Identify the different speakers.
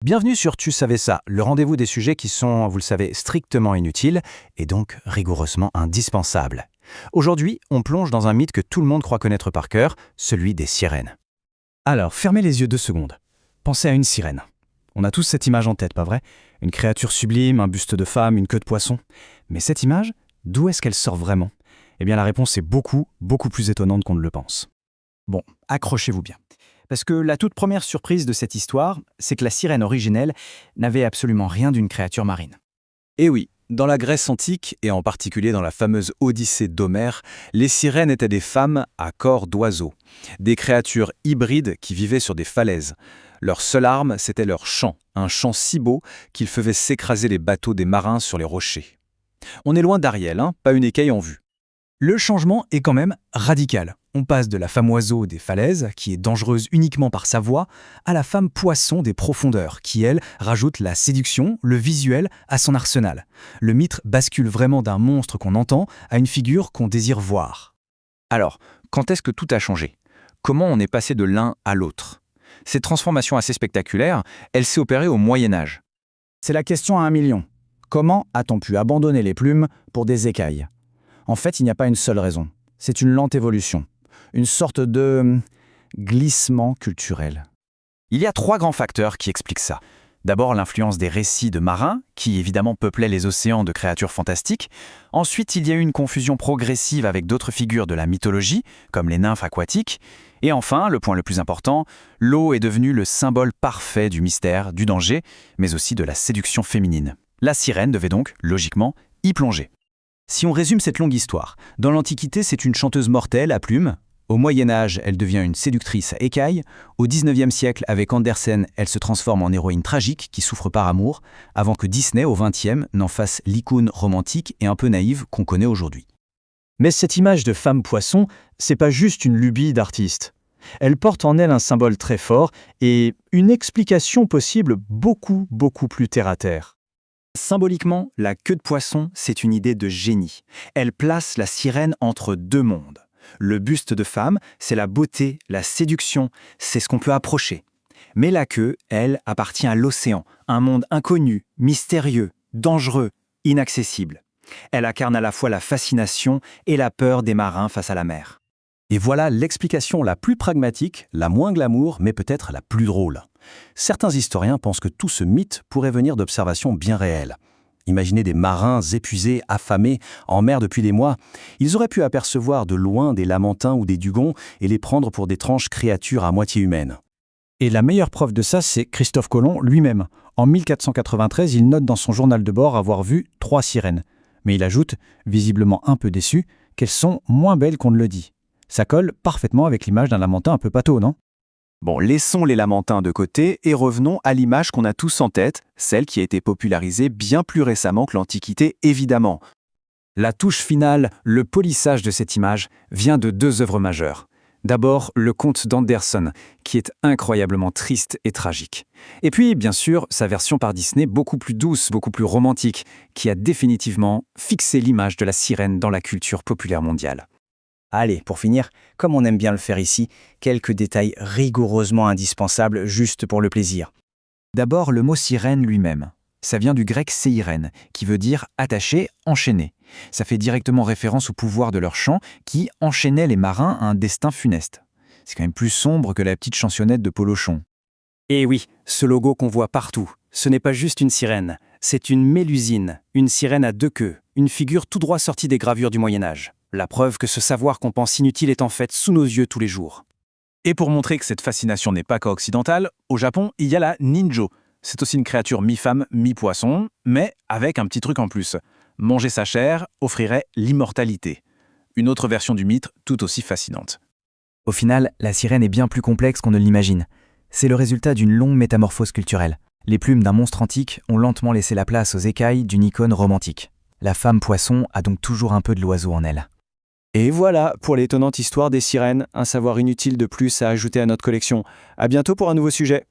Speaker 1: Bienvenue sur Tu savais ça, le rendez-vous des sujets qui sont, vous le savez, strictement inutiles et donc rigoureusement indispensables. Aujourd'hui, on plonge dans un mythe que tout le monde croit connaître par cœur, celui des sirènes.
Speaker 2: Alors, fermez les yeux 2 secondes. Pensez à une sirène. On a tous cette image en tête, pas vrai? Une créature sublime, un buste de femme, une queue de poisson. Mais cette image, d'où est-ce qu'elle sort vraiment? Eh bien, la réponse est beaucoup plus étonnante qu'on ne le pense. Bon, accrochez-vous bien. Parce que la toute première surprise de cette histoire, c'est que la sirène originelle n'avait absolument rien d'une créature marine.
Speaker 3: Et oui, dans la Grèce antique, et en particulier dans la fameuse Odyssée d'Homère, les sirènes étaient des femmes à corps d'oiseaux, des créatures hybrides qui vivaient sur des falaises. Leur seule arme, c'était leur chant, un chant si beau qu'il faisait s'écraser les bateaux des marins sur les rochers. On est loin d'Ariel, pas une écaille en vue.
Speaker 2: Le changement est quand même radical. On passe de la femme oiseau des falaises, qui est dangereuse uniquement par sa voix, à la femme poisson des profondeurs, qui, elle, rajoute la séduction, le visuel, à son arsenal. Le mythe bascule vraiment d'un monstre qu'on entend à une figure qu'on désire voir.
Speaker 1: Alors, quand est-ce que tout a changé? Comment on est passé de l'un à l'autre? Cette transformation assez spectaculaire, elle s'est opérée au Moyen-Âge.
Speaker 2: C'est la question à 1 million. Comment a-t-on pu abandonner les plumes pour des écailles? En fait, il n'y a pas une seule raison. C'est une lente évolution. Une sorte de glissement culturel.
Speaker 1: Il y a 3 grands facteurs qui expliquent ça. D'abord, l'influence des récits de marins, qui évidemment peuplaient les océans de créatures fantastiques. Ensuite, il y a eu une confusion progressive avec d'autres figures de la mythologie, comme les nymphes aquatiques. Et enfin, le point le plus important, l'eau est devenue le symbole parfait du mystère, du danger, mais aussi de la séduction féminine. La sirène devait donc, logiquement, y plonger.
Speaker 2: Si on résume cette longue histoire, dans l'Antiquité, c'est une chanteuse mortelle à plumes. Au Moyen-Âge, elle devient une séductrice à écailles. Au XIXe siècle, avec Andersen, elle se transforme en héroïne tragique qui souffre par amour, avant que Disney, au XXe, n'en fasse l'icône romantique et un peu naïve qu'on connaît aujourd'hui. Mais cette image de femme poisson, c'est pas juste une lubie d'artiste. Elle porte en elle un symbole très fort et une explication possible beaucoup plus terre-à-terre.
Speaker 1: Symboliquement, la queue de poisson, c'est une idée de génie. Elle place la sirène entre 2 mondes. Le buste de femme, c'est la beauté, la séduction, c'est ce qu'on peut approcher. Mais la queue, elle, appartient à l'océan, un monde inconnu, mystérieux, dangereux, inaccessible. Elle incarne à la fois la fascination et la peur des marins face à la mer.
Speaker 3: Et voilà l'explication la plus pragmatique, la moins glamour, mais peut-être la plus drôle. Certains historiens pensent que tout ce mythe pourrait venir d'observations bien réelles. Imaginez des marins épuisés, affamés, en mer depuis des mois. Ils auraient pu apercevoir de loin des lamantins ou des dugons et les prendre pour d'étranges créatures à moitié humaines.
Speaker 2: Et la meilleure preuve de ça, c'est Christophe Colomb lui-même. En 1493, il note dans son journal de bord avoir vu 3 sirènes. Mais il ajoute, visiblement un peu déçu, qu'elles sont moins belles qu'on ne le dit. Ça colle parfaitement avec l'image d'un lamentin un peu pâteau, non?
Speaker 1: Bon, laissons les lamantins de côté et revenons à l'image qu'on a tous en tête, celle qui a été popularisée bien plus récemment que l'Antiquité, évidemment.
Speaker 2: La touche finale, le polissage de cette image, vient de 2 œuvres majeures. D'abord, le conte d'Andersen, qui est incroyablement triste et tragique. Et puis, bien sûr, sa version par Disney, beaucoup plus douce, beaucoup plus romantique, qui a définitivement fixé l'image de la sirène dans la culture populaire mondiale. Allez, pour finir, comme on aime bien le faire ici, quelques détails rigoureusement indispensables juste pour le plaisir. D'abord, le mot sirène lui-même. Ça vient du grec séirène, qui veut dire attaché, enchaîné. Ça fait directement référence au pouvoir de leur chant qui enchaînait les marins à un destin funeste. C'est quand même plus sombre que la petite chansonnette de Polochon. Et oui, ce logo qu'on voit partout, ce n'est pas juste une sirène, c'est une mélusine, une sirène à 2 queues, une figure tout droit sortie des gravures du Moyen-Âge. La preuve que ce savoir qu'on pense inutile est en fait sous nos yeux tous les jours.
Speaker 3: Et pour montrer que cette fascination n'est pas qu'occidentale, au Japon, il y a la ninjo. C'est aussi une créature mi-femme, mi-poisson, mais avec un petit truc en plus. Manger sa chair offrirait l'immortalité. Une autre version du mythe tout aussi fascinante.
Speaker 2: Au final, la sirène est bien plus complexe qu'on ne l'imagine. C'est le résultat d'une longue métamorphose culturelle. Les plumes d'un monstre antique ont lentement laissé la place aux écailles d'une icône romantique. La femme poisson a donc toujours un peu de l'oiseau en elle.
Speaker 1: Et voilà pour l'étonnante histoire des sirènes, un savoir inutile de plus à ajouter à notre collection. À bientôt pour un nouveau sujet.